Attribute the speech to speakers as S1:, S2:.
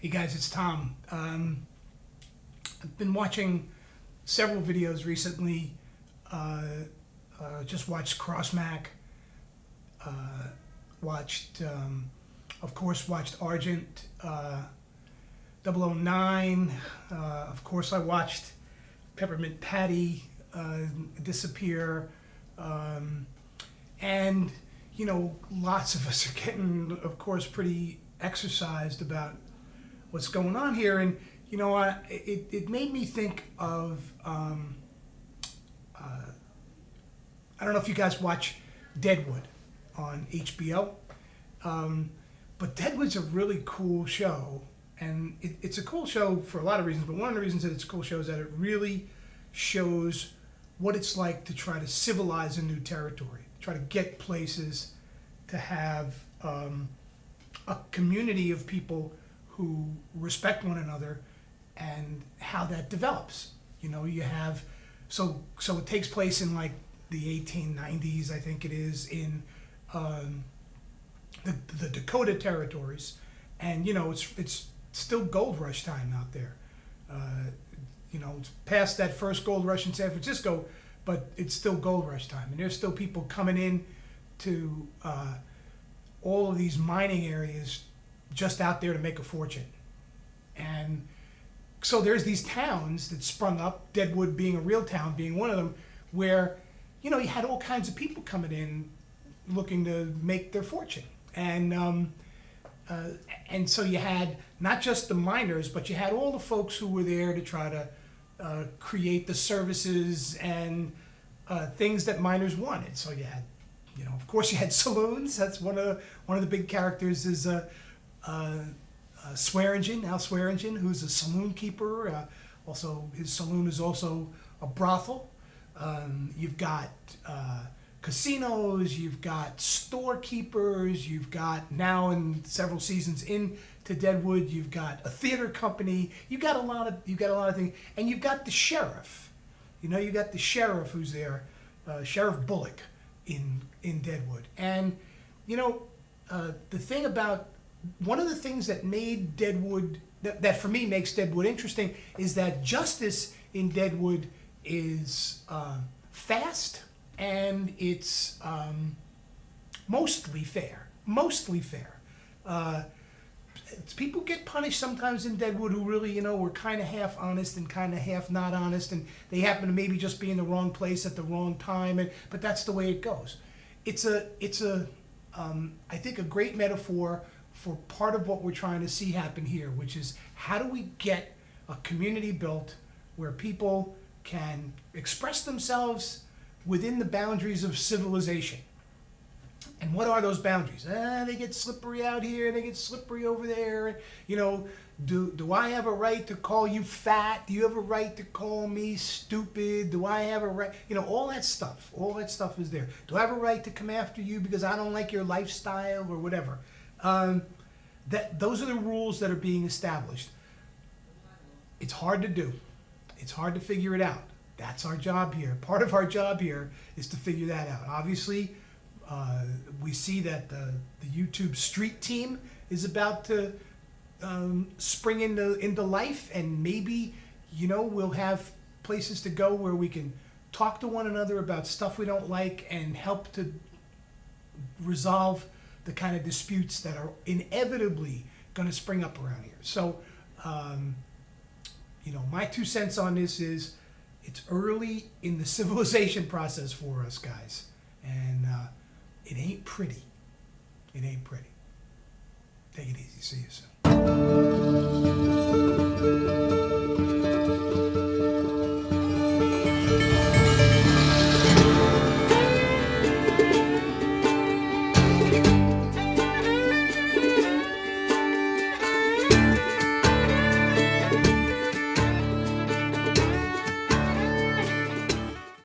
S1: Hey guys, it's Tom. I've been watching several videos recently. Just watched CrossMac. Of course, watched Argent, 009. Of course, I watched Peppermint Patty disappear. And, you know, lots of us are getting, of course, pretty exercised about what's going on here. And, you know, it made me think of, I don't know if you guys watch Deadwood on HBO, but Deadwood's a really cool show. And it's a cool show for a lot of reasons, but one of the reasons that it's a cool show is that it really shows what it's like to try to civilize a new territory, try to get places to have a community of people who respect one another, and how that develops. You know, you have, so it takes place in like the 1890s, I think it is, in the Dakota territories, and you know, it's still gold rush time out there. You know, it's past that first gold rush in San Francisco, but it's still gold rush time, and there's still people coming in to all of these mining areas just out there to make a fortune. And so there's these towns that sprung up, Deadwood being a real town, being one of them, where, you know, you had all kinds of people coming in looking to make their fortune. And so you had not just the miners, but you had all the folks who were there to try to create the services and things that miners wanted. So you had, you know, of course you had saloons. That's one of the big characters is Swearingen, Al Swearingen, who's a saloon keeper. Also, his saloon is also a brothel. You've got casinos, you've got storekeepers, you've got, now in several seasons into Deadwood, you've got a theater company. You've got a lot of things, and you've got the sheriff. You know, you got the sheriff who's there, Sheriff Bullock in Deadwood. And you know, the thing about, one of the things that made Deadwood, that for me makes Deadwood interesting, is that justice in Deadwood is fast, and it's mostly fair. Mostly fair. People get punished sometimes in Deadwood who really, you know, were kind of half honest and kind of half not honest, and they happen to maybe just be in the wrong place at the wrong time. But that's the way it goes. It's I think a great metaphor for part of what we're trying to see happen here, which is, how do we get a community built where people can express themselves within the boundaries of civilization? And what are those boundaries? They get slippery out here, they get slippery over there. You know, do I have a right to call you fat? Do you have a right to call me stupid? Do I have a right? You know, all that stuff is there. Do I have a right to come after you because I don't like your lifestyle or whatever? Those are the rules that are being established. It's hard to do. It's hard to figure it out. That's our job here. Part of our job here is to figure that out. Obviously, we see that the YouTube street team is about to spring into life, and maybe, you know, we'll have places to go where we can talk to one another about stuff we don't like and help to resolve the kind of disputes that are inevitably going to spring up around here. So, you know, my 2 cents on this is, it's early in the civilization process for us, guys, and it ain't pretty. It ain't pretty. Take it easy. See you soon.